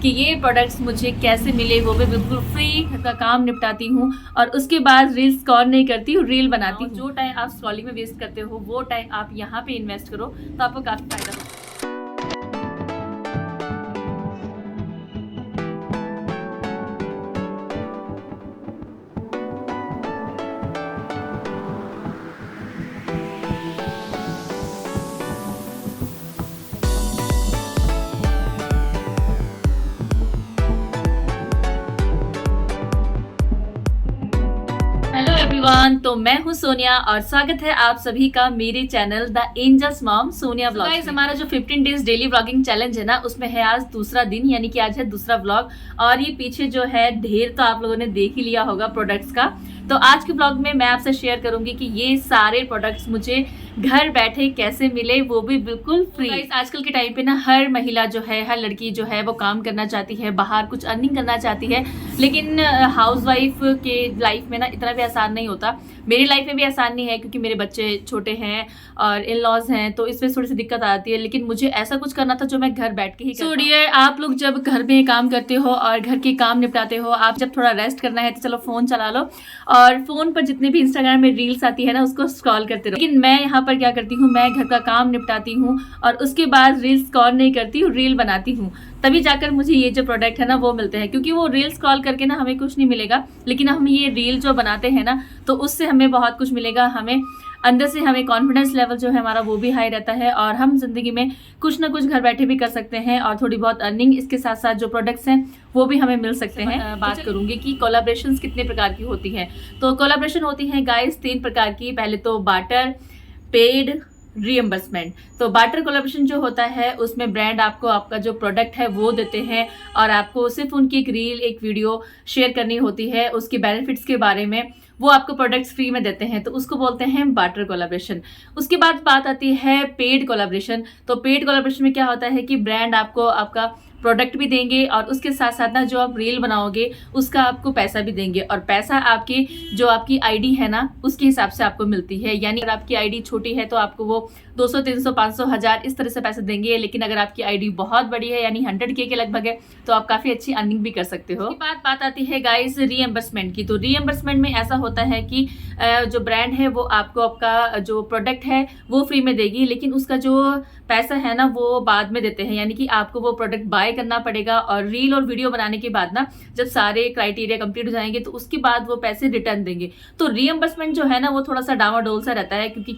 कि ये प्रोडक्ट्स मुझे कैसे मिले, वो भी बिल्कुल फ्री का काम निपटाती हूँ और उसके बाद रील स्क्रॉल नहीं करती हूँ, रील बनाती हूँ। जो टाइम आप स्क्रॉलिंग में वेस्ट करते हो वो टाइम आप यहाँ पे इन्वेस्ट करो तो आपको काफ़ी फायदा होगा। हेलो एवरीवन, तो मैं हूं सोनिया और स्वागत है आप सभी का मेरे channel the angels mom Sonia blog. Guys, हमारा जो 15 डेज डेली व्लॉगिंग चैलेंज है ना, उसमें है आज दूसरा दिन, यानी कि आज है दूसरा व्लॉग। और ये पीछे जो है ढेर तो आप लोगों ने देख ही लिया होगा प्रोडक्ट्स का। तो आज के ब्लॉग में मैं आपसे शेयर करूंगी कि ये सारे प्रोडक्ट्स मुझे घर बैठे कैसे मिले, वो भी बिल्कुल फ्री। गाइस, आजकल के टाइम पे ना हर महिला जो है, हर लड़की जो है वो काम करना चाहती है, बाहर कुछ अर्निंग करना चाहती है, लेकिन हाउसवाइफ के लाइफ में ना इतना भी आसान नहीं होता। मेरी लाइफ में भी आसान नहीं है क्योंकि मेरे बच्चे छोटे हैं और इन लॉज हैं, तो इसमें थोड़ी सी दिक्कत आती है। लेकिन मुझे ऐसा कुछ करना था जो मैं घर बैठ के ही सो डियर, आप लोग जब घर में काम करते हो और घर के काम निपटाते हो, आप जब थोड़ा रेस्ट करना है तो चलो फोन चला लो और फोन पर जितने भी इंस्टाग्राम में रील्स आती है ना उसको स्क्रॉल करते रहो। लेकिन मैं यहाँ पर क्या करती हूँ, मैं घर का काम निपटाती हूँ और उसके बाद रील स्क्रॉल नहीं करती हूँ, रील बनाती हूँ। तभी जाकर मुझे ये जो प्रोडक्ट है ना वो मिलते हैं, क्योंकि वो रील स्क्रॉल करके ना हमें कुछ नहीं मिलेगा, लेकिन हम ये रील जो बनाते हैं ना तो उससे हमें बहुत कुछ मिलेगा। हमें अंदर से हमें कॉन्फिडेंस लेवल जो है हमारा वो भी हाई रहता है और हम जिंदगी में कुछ ना कुछ घर बैठे भी कर सकते हैं और थोड़ी बहुत अर्निंग इसके साथ साथ जो प्रोडक्ट्स हैं वो भी हमें मिल सकते हैं। बात करूंगी कि कोलैबोरेशंस कितने प्रकार की होती हैं। तो कोलैबोरेशन होती है गाइस 3 प्रकार की। पहले तो बार्टर, पेड, रीएम्बर्समेंट। तो बार्टर कोलैबोरेशन जो होता है उसमें ब्रांड आपको आपका जो प्रोडक्ट है वो देते हैं और आपको सिर्फ उनकी एक रील, एक वीडियो शेयर करनी होती है उसके बेनिफिट्स के बारे में, वो आपको प्रोडक्ट्स फ्री में देते हैं, तो उसको बोलते हैं बार्टर कोलैबोरेशन। उसके बाद बात आती है पेड कोलैबोरेशन। तो पेड कोलैबोरेशन में क्या होता है कि ब्रांड आपको आपका प्रोडक्ट भी देंगे और उसके साथ साथ ना जो आप रील बनाओगे उसका आपको पैसा भी देंगे और पैसा आपकी जो आपकी आईडी है ना उसके हिसाब से आपको मिलती है। यानी अगर आपकी आईडी छोटी है तो आपको वो 200, 300, 500, 1000 इस तरह से पैसे देंगे, लेकिन अगर आपकी आईडी बहुत बड़ी है यानी 100K के लगभग है तो आप काफी अच्छी अर्निंग भी कर सकते हो। बात आती है गाइस रीएम्बर्समेंट की। तो रीएम्बर्समेंट में ऐसा होता है कि जो ब्रांड है वो आपको आपका जो प्रोडक्ट है वो फ्री में देगी, लेकिन उसका जो पैसा है ना वो बाद में देते हैं, यानी कि आपको वो प्रोडक्ट बाय करना पड़ेगा और रील और वीडियो बनाने के बाद ना जब सारे क्राइटेरिया कंप्लीट हो जाएंगे तो उसके बाद वो पैसे रिटर्न देंगे। तो रीएम्बर्समेंट जो है ना वो थोड़ा सा डामाडोल सा रहता है, क्योंकि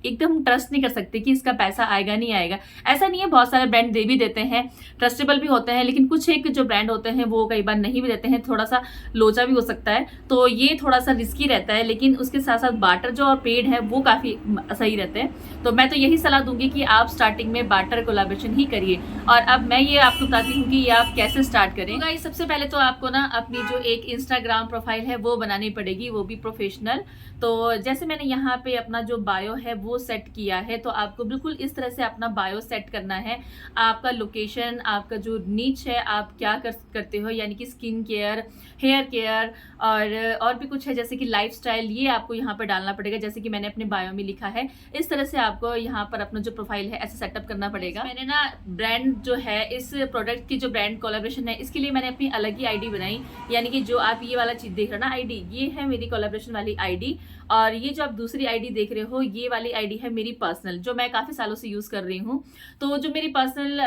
एकदम ट्रस्ट नहीं कर सकते कि इसका पैसा आएगा नहीं आएगा। ऐसा नहीं है, बहुत सारे ब्रांड दे भी देते हैं, ट्रस्टेबल भी होते हैं, लेकिन कुछ एक जो ब्रांड होते हैं वो कई बार नहीं भी देते हैं, थोड़ा सा लोचा भी हो सकता है। तो ये थोड़ा सा रिस्की रहता है, लेकिन उसके साथ साथ बार्टर जो और पेड है वो काफी सही रहते हैं। तो मैं तो यही सलाह दूंगी कि आप स्टार्टिंग में बार्टर कोलैबोरेशन ही करिए। और अब मैं ये आपको बताती हूँ कि ये आप कैसे स्टार्ट करें। तो गाइस, सबसे पहले तो आपको ना अपनी जो एक इंस्टाग्राम प्रोफाइल है वो बनानी पड़ेगी, वो भी प्रोफेशनल। तो जैसे मैंने यहाँ पे अपना जो बायो है वो सेट किया है, तो आपको बिल्कुल इस तरह से अपना बायो सेट करना है। आपका लोकेशन, आपका जो नीच है, आप क्या करते हो, यानी कि स्किन केयर, हेयर केयर और भी कुछ है जैसे कि लाइफस्टाइल, ये आपको यहाँ पर डालना पड़ेगा। जैसे कि मैंने अपने बायो में लिखा है, इस तरह से आपको यहाँ पर अपना जो प्रोफाइल है ऐसे सेटअप करना पड़ेगा। मैंने ना ब्रांड जो है, इस प्रोडक्ट की जो ब्रांड कोलैबोरेशन है इसके लिए मैंने अपनी अलग ही आईडी बनाई, यानी कि जो आप ये वाला चीज देख रहे हो ना आईडी, ये है मेरी कोलैबोरेशन वाली आईडी। और ये जो आप दूसरी आईडी देख रहे हो ये वाली आईडी है मेरी पर्सनल, जो मैं काफी सालों से यूज कर रही हूँ। तो जो मेरी पर्सनल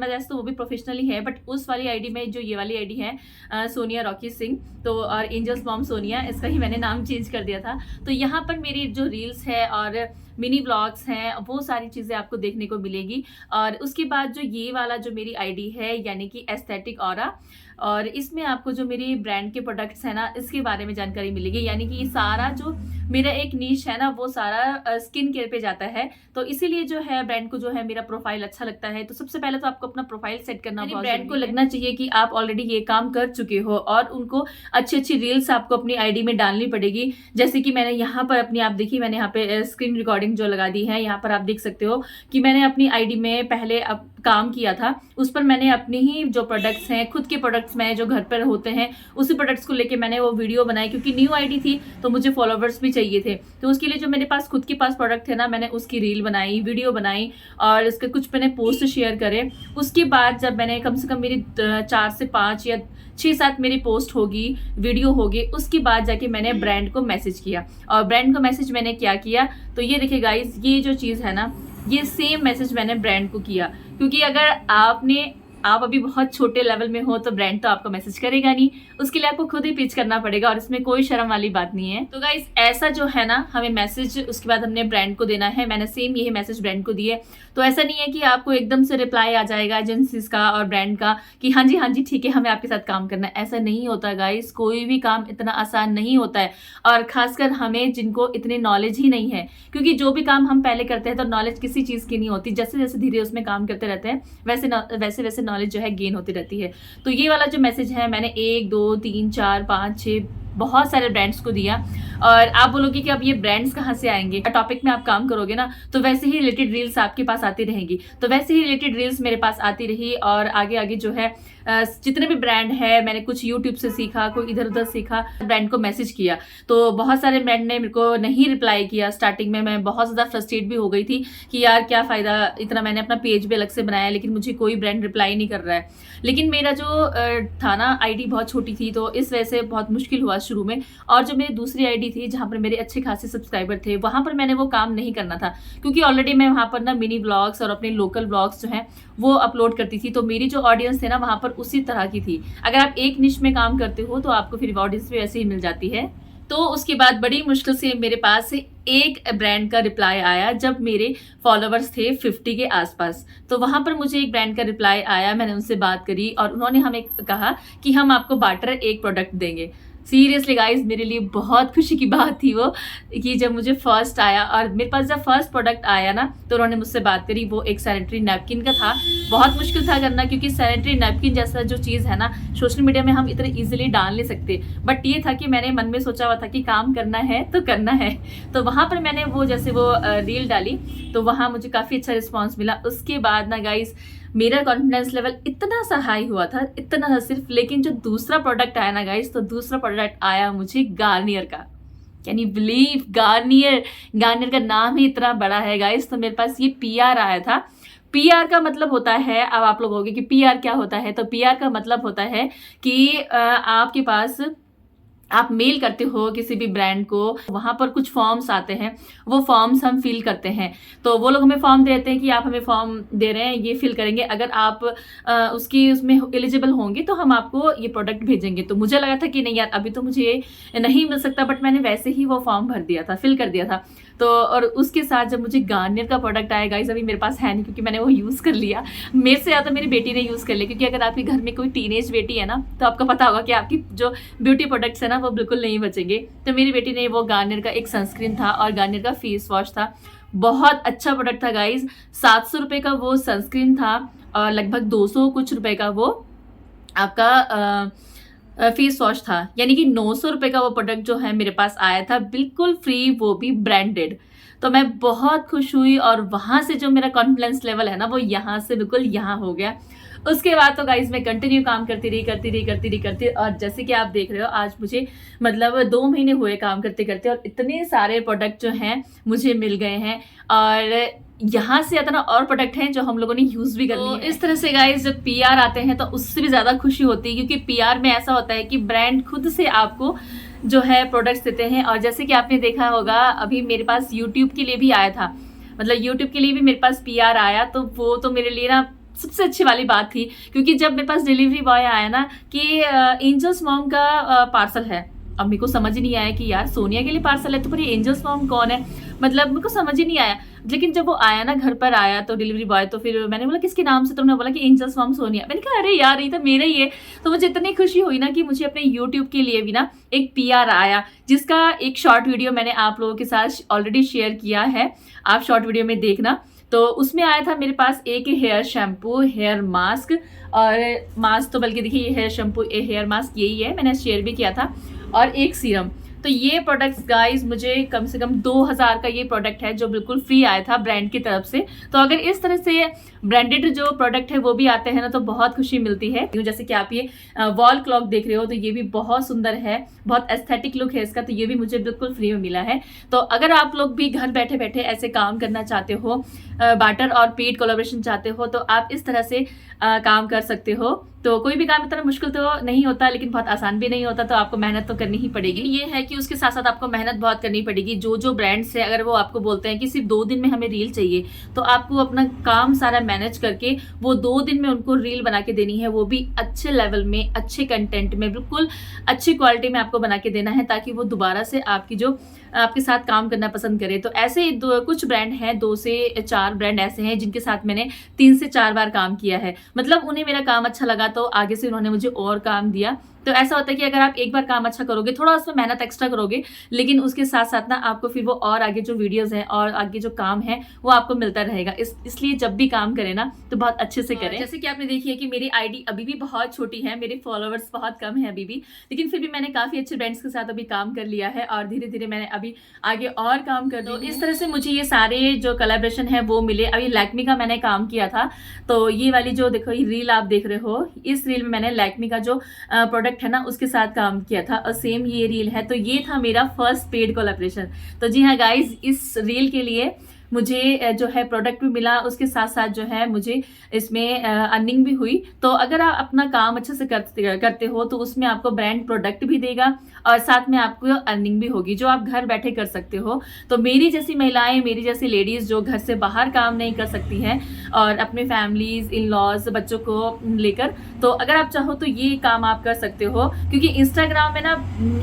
वैसे तो वो भी प्रोफेशनली है, बट उस वाली आईडी में जो ये वाली आईडी है सोनिया रॉकी सिंह, तो और एंजल्स मॉम सोनिया, इसका ही मैंने नाम चेंज कर दिया था। तो यहाँ पर मेरी जो रील्स है और मिनी ब्लॉग्स हैं वो सारी चीज़ें आपको देखने को मिलेगी। और उसके बाद जो ये वाला जो मेरी आईडी है यानी कि एस्थेटिक ऑरा, और इसमें आपको जो मेरी ब्रांड के प्रोडक्ट्स हैं ना इसके बारे में जानकारी मिलेगी। यानी कि ये सारा जो मेरा एक नीश है ना वो सारा स्किन केयर पे जाता है, तो इसीलिए जो है ब्रांड को जो है मेरा प्रोफाइल अच्छा लगता है। तो सबसे पहले तो आपको अपना प्रोफाइल सेट करना बहुत ब्रांड को लगना चाहिए कि आप ऑलरेडी ये काम कर चुके हो और उनको अच्छी अच्छी रील्स आपको अपनी आईडी में डालनी पड़ेगी। जैसे कि मैंने यहाँ पर अपनी, आप देखिए मैंने यहाँ पे स्क्रीन रिकॉर्डिंग जो लगा दी है, यहाँ पर आप देख सकते हो कि मैंने अपनी आईडी में पहले काम किया था, उस पर मैंने अपनी ही जो प्रोडक्ट्स हैं, खुद के प्रोडक्ट्स में जो घर पर होते हैं उसी प्रोडक्ट्स को लेके मैंने वो वीडियो बनाई, क्योंकि न्यू आईडी थी तो मुझे फॉलोवर्स प्रोडक्ट्स भी चाहिए थे। तो उसके लिए जो मेरे पास खुद के पास प्रोडक्ट थे ना, मैंने उसकी रील बनाई, वीडियो बनाई और इसके कुछ मैंने पोस्ट शेयर करे। उसके बाद जब मैंने कम से कम मेरी 4 से 5 या 6-7 मेरी पोस्ट होगी, वीडियो होगी, उसके बाद जाके मैंने ब्रांड को मैसेज किया। और ब्रांड को मैसेज मैंने क्या किया, तो ये देखिए गाइज, ये जो चीज़ है ना, ये सेम मैसेज मैंने ब्रांड को किया। क्योंकि अगर आप अभी बहुत छोटे लेवल में हो तो ब्रांड तो आपको मैसेज करेगा नहीं, उसके लिए आपको खुद ही पिच करना पड़ेगा और इसमें कोई शर्म वाली बात नहीं है। तो गाइस ऐसा जो है ना, हमें मैसेज उसके बाद हमने ब्रांड को देना है। मैंने सेम यही मैसेज ब्रांड को दिए। तो ऐसा नहीं है कि आपको एकदम से रिप्लाई आ जाएगा एजेंसीज का और ब्रांड का कि हाँ जी ठीक है, हमें आपके साथ काम करना है। ऐसा नहीं होता गाइस, कोई भी काम इतना आसान नहीं होता है। और खासकर हमें जिनको इतनी नॉलेज ही नहीं है, क्योंकि जो भी काम हम पहले करते हैं तो नॉलेज किसी चीज़ की नहीं होती। जैसे जैसे धीरे उसमें काम करते रहते हैं वैसे वैसे नॉलेज जो है गेन होती रहती है। तो ये वाला जो मैसेज है मैंने 1 2 3 4 5 6 बहुत सारे ब्रांड्स को दिया। और आप बोलोगे कि अब ये ब्रांड्स कहाँ से आएंगे, टॉपिक में आप काम करोगे ना तो वैसे ही रिलेटेड रील्स आपके पास आती रहेंगी। तो वैसे ही रिलेटेड रील्स मेरे पास आती रही और आगे आगे जो है जितने भी ब्रांड है, मैंने कुछ यूट्यूब से सीखा, कोई इधर उधर सीखा, ब्रांड को मैसेज किया। तो बहुत सारे ब्रांड ने मेरे को नहीं रिप्लाई किया। स्टार्टिंग में मैं बहुत ज़्यादा फ्रस्ट्रेट भी हो गई थी कि यार क्या फ़ायदा, इतना मैंने अपना पेज भी अलग से बनाया लेकिन मुझे कोई ब्रांड रिप्लाई नहीं कर रहा है। लेकिन मेरा जो था ना, आईडी बहुत छोटी थी तो इस वजह से बहुत मुश्किल हुआ शुरू में। और जो मेरी दूसरी आईडी थी जहाँ पर मेरे अच्छे खासे सब्सक्राइबर थे, वहाँ पर मैंने वो काम नहीं करना था, क्योंकि ऑलरेडी मैं वहाँ पर ना मिनी ब्लॉग्स और अपने लोकल ब्लॉग्स जो हैं वो अपलोड करती थी। तो मेरी जो ऑडियंस है ना वहाँ पर उसी तरह की थी। अगर आप एक निश में काम करते हो तो आपको फिर ऑडियंस भी ऐसे ही मिल जाती है। तो उसके बाद बड़ी मुश्किल से मेरे पास एक ब्रांड का रिप्लाई आया जब मेरे फॉलोअर्स थे 50 के आसपास। तो वहाँ पर मुझे एक ब्रांड का रिप्लाई आया, मैंने उनसे बात करी और उन्होंने हमें कहा कि हम आपको बार्टर एक प्रोडक्ट देंगे। सीरियसली गाइज, मेरे लिए बहुत खुशी की बात थी वो, कि जब मुझे फर्स्ट आया और मेरे पास जब फर्स्ट प्रोडक्ट आया ना तो उन्होंने मुझसे बात करी। वो एक सैनिटरी नैपकिन का था। बहुत मुश्किल था करना, क्योंकि सैनिटरी नैपकिन जैसा जो चीज़ है ना सोशल मीडिया में हम इतने ईजिली डाल नहीं सकते। बट ये था कि मैंने मन में सोचा हुआ था कि काम करना है तो करना है। तो वहाँ पर मैंने वो जैसे वो रील डाली तो वहाँ मुझे काफ़ी अच्छा रिस्पॉन्स मिला। उसके बाद ना गाइज मेरा कॉन्फिडेंस लेवल इतना सा हाई हुआ था, इतना सा सिर्फ। लेकिन जो दूसरा प्रोडक्ट आया ना गाइस, तो दूसरा प्रोडक्ट आया मुझे गार्नियर का। कैन यू बिलीव, गार्नियर का नाम ही इतना बड़ा है गाइस। तो मेरे पास ये PR आया था। PR का मतलब होता है, अब आप लोग होंगे कि PR क्या होता है, तो PR का मतलब होता है कि आपके पास आप मेल करते हो किसी भी ब्रांड को, वहाँ पर कुछ फॉर्म्स आते हैं, वो फॉर्म्स हम फिल करते हैं। तो वो लोग हमें फॉर्म देते हैं कि आप हमें फॉर्म दे रहे हैं, ये फिल करेंगे, अगर आप उसमें एलिजिबल होंगे तो हम आपको ये प्रोडक्ट भेजेंगे। तो मुझे लगा था कि नहीं यार, अभी तो मुझे ये नहीं मिल सकता, बट मैंने वैसे ही वो फॉर्म भर दिया था, फिल कर दिया था। तो और उसके साथ जब मुझे गार्नियर का प्रोडक्ट आया गाइस, अभी मेरे पास है नहीं क्योंकि मैंने वो यूज़ कर लिया। मेरे से ज़्यादा मेरी बेटी ने यूज़ कर लिया, क्योंकि अगर आपके घर में कोई टीनेज बेटी है ना तो आपको पता होगा कि आपकी जो ब्यूटी प्रोडक्ट्स है ना वो बिल्कुल नहीं बचेंगे। तो मेरी बेटी ने वो गार्नियर का एक सनस्क्रीन था और गार्नियर का फेस वॉश था। बहुत अच्छा प्रोडक्ट था गाइज। 700 रुपये का वो सनस्क्रीन था और लगभग 200 कुछ रुपये का वो आपका फेस वॉश था। यानी कि 900 रुपये का वो प्रोडक्ट जो है मेरे पास आया था, बिल्कुल फ्री, वो भी ब्रांडेड। तो मैं बहुत खुश हुई और वहाँ से जो मेरा कॉन्फिडेंस लेवल है ना वो यहाँ से बिल्कुल यहाँ हो गया। उसके बाद तो गाइज मैं कंटिन्यू काम करती रही और जैसे कि आप देख रहे हो आज मुझे मतलब 2 महीने हुए काम करते करते और इतने सारे प्रोडक्ट जो हैं मुझे मिल गए हैं। और यहाँ से इतना और प्रोडक्ट हैं जो हम लोगों ने यूज़ भी कर लिए। तो इस तरह से गाइज जब PR आते हैं तो उससे भी ज़्यादा खुशी होती है, क्योंकि PR में ऐसा होता है कि ब्रांड खुद से आपको जो है प्रोडक्ट्स देते हैं। और जैसे कि आपने देखा होगा अभी मेरे पास यूट्यूब के लिए भी आया था, मतलब यूट्यूब के लिए भी मेरे पास PR आया। तो वो तो मेरे लिए ना सबसे अच्छी वाली बात थी, क्योंकि जब मेरे पास डिलीवरी बॉय आया ना कि एंजल्स मॉम का पार्सल है। अब मेरे को समझ ही नहीं आया कि यार सोनिया के लिए पार्सल है तो पर ये एंजल्स मॉम कौन है, मतलब मेरे को समझ ही नहीं आया। लेकिन जब वो आया ना, घर पर आया तो डिलीवरी बॉय, तो फिर मैंने बोला किसके नाम से, तो उन्होंने बोला कि एंजल्स मॉम सोनिया। मैंने कहा अरे यार ये तो मेरा ही है। तो मुझे इतनी खुशी हुई ना कि मुझे अपने यूट्यूब के लिए भी ना एक PR आया, जिसका एक शॉर्ट वीडियो मैंने आप लोगों के साथ ऑलरेडी शेयर किया है, आप शॉर्ट वीडियो में देखना। तो उसमें आया था मेरे पास एक हेयर शैम्पू, हेयर मास्क, और मास्क तो बल्कि देखिए ये हेयर शैम्पू हेयर मास्क यही है, मैंने शेयर भी किया था, और एक सीरम। तो ये प्रोडक्ट्स गाइस मुझे कम से कम 2000 का ये प्रोडक्ट है जो बिल्कुल फ्री आया था ब्रांड की तरफ से। तो अगर इस तरह से ब्रांडेड जो प्रोडक्ट है वो भी आते हैं ना, तो बहुत खुशी मिलती है। जैसे कि आप ये वॉल क्लॉक देख रहे हो, तो ये भी बहुत सुंदर है, बहुत एस्थेटिक लुक है इसका, तो ये भी मुझे बिल्कुल फ्री में मिला है। तो अगर आप लोग भी घर बैठे बैठे ऐसे काम करना चाहते हो, बार्टर और पेड कोलैबोरेशन चाहते हो, तो आप इस तरह से काम कर सकते हो। तो कोई भी काम इतना मुश्किल तो नहीं होता, लेकिन बहुत आसान भी नहीं होता, तो आपको मेहनत तो करनी ही पड़ेगी। ये है कि उसके साथ साथ आपको मेहनत बहुत करनी पड़ेगी। जो ब्रांड्स है, अगर वो आपको बोलते हैं कि सिर्फ 2 दिन में हमें रील चाहिए, तो आपको अपना काम सारा मैनेज करके वो 2 दिन में उनको रील बना के देनी है, वो भी अच्छे लेवल में, अच्छे कंटेंट में, बिल्कुल अच्छी क्वालिटी में आपको बना के देना है, ताकि वो दोबारा से आपके साथ काम करना पसंद करे। तो ऐसे कुछ ब्रांड हैं, 2 से 4 ब्रांड ऐसे हैं जिनके साथ मैंने 3 से 4 बार काम किया है। मतलब उन्हें मेरा काम अच्छा लगा, तो आगे से उन्होंने मुझे और काम दिया। तो ऐसा होता है कि अगर आप एक बार काम अच्छा करोगे, थोड़ा उसमें मेहनत एक्स्ट्रा करोगे, लेकिन उसके साथ साथ ना आपको फिर वो और आगे जो वीडियोस हैं और आगे जो काम है वो आपको मिलता रहेगा। इसलिए जब भी काम करें ना, तो बहुत अच्छे से करें। जैसे कि आपने देखी है कि मेरी आईडी अभी भी बहुत छोटी है, मेरे फॉलोअर्स बहुत कम है अभी भी, लेकिन फिर भी मैंने काफी अच्छे ब्रांड्स के साथ अभी काम कर लिया है, और धीरे धीरे मैंने अभी आगे और काम कर दो। इस तरह से मुझे ये सारे जो कोलैबोरेशन है वो मिले। अभी लैक्मी का मैंने काम किया था, तो ये वाली जो देखो ये रील आप देख रहे हो, इस रील में मैंने लैक्मी का जो प्रोडक्ट है ना उसके साथ काम किया था, और सेम ये रील है। तो ये था मेरा फर्स्ट पेड कोलैबोरेशन। तो जी हाँ गाइज, इस रील के लिए मुझे जो है प्रोडक्ट भी मिला, उसके साथ साथ जो है मुझे इसमें अर्निंग भी हुई। तो अगर आप अपना काम अच्छे से करते हो, तो उसमें आपको ब्रांड प्रोडक्ट भी देगा और साथ में आपको अर्निंग भी होगी, जो आप घर बैठे कर सकते हो। तो मेरी जैसी महिलाएं, मेरी जैसी लेडीज जो घर से बाहर काम नहीं कर सकती हैं और अपने फैमिलीज, इन लॉज, बच्चों को लेकर, तो अगर आप चाहो तो ये काम आप कर सकते हो। क्योंकि इंस्टाग्राम में ना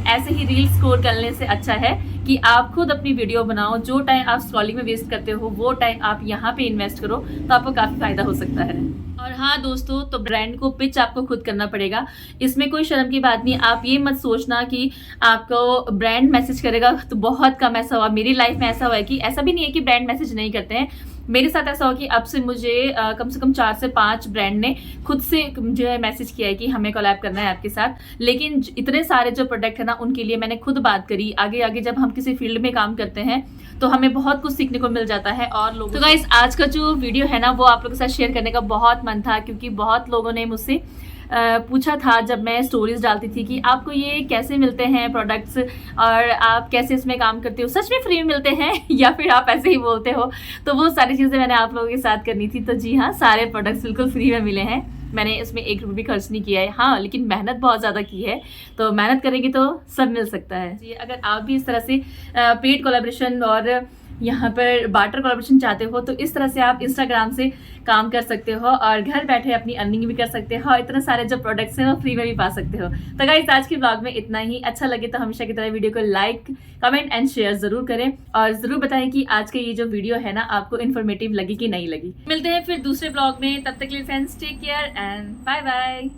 ऐसे ही रील स्क्रॉल करने से अच्छा है कि आप खुद अपनी वीडियो बनाओ। जो टाइम आप स्क्रॉलिंग में वेस्ट करते हो, वो टाइम आप यहाँ पे इन्वेस्ट करो, तो आपको काफी फायदा हो सकता है। और हाँ दोस्तों, तो ब्रांड को पिच आपको खुद करना पड़ेगा, इसमें कोई शर्म की बात नहीं। आप ये मत सोचना कि आपको ब्रांड मैसेज करेगा, तो बहुत कम ऐसा हुआ। मेरी लाइफ में ऐसा हुआ है कि ऐसा भी नहीं है कि ब्रांड मैसेज नहीं करते हैं। मेरे साथ ऐसा हो कि अब से मुझे कम से कम 4 से 5 ब्रांड ने खुद से जो है मैसेज किया है कि हमें कोलैब करना है आपके साथ। लेकिन इतने सारे जो प्रोडक्ट है ना, उनके लिए मैंने खुद बात करी। आगे आगे जब हम किसी फील्ड में काम करते हैं, तो हमें बहुत कुछ सीखने को मिल जाता है और लोगों। तो गाइस, आज का जो वीडियो है ना, वो आप लोगों के साथ शेयर करने का बहुत मन था, क्योंकि बहुत लोगों ने मुझसे पूछा था जब मैं स्टोरीज डालती थी कि आपको ये कैसे मिलते हैं प्रोडक्ट्स, और आप कैसे इसमें काम करते हो, सच में फ्री में मिलते हैं या फिर आप ऐसे ही बोलते हो। तो वो सारी चीज़ें मैंने आप लोगों के साथ करनी थी। तो जी हाँ, सारे प्रोडक्ट्स बिल्कुल फ्री में मिले हैं। मैंने इसमें 1 रुपये भी खर्च नहीं किया है। हाँ, लेकिन मेहनत बहुत ज़्यादा की है, तो मेहनत करेंगे तो सब मिल सकता है जी। अगर आप भी इस तरह से पेड कोलैबोरेशन और यहाँ पर बार्टर कोलैबोरेशन चाहते हो, तो इस तरह से आप इंस्टाग्राम से काम कर सकते हो और घर बैठे अपनी अर्निंग भी कर सकते हो, और इतने सारे जो प्रोडक्ट्स हैं वो फ्री में भी पा सकते हो। तो गाइस, आज के ब्लॉग में इतना ही। अच्छा लगे तो हमेशा की तरह वीडियो को लाइक, कमेंट एंड शेयर जरूर करें, और जरूर बताएं कि आज के ये जो वीडियो है ना, आपको इन्फॉर्मेटिव लगी कि नहीं लगी। मिलते हैं फिर दूसरे ब्लॉग में, तब तक के लिए friends, take care and bye bye.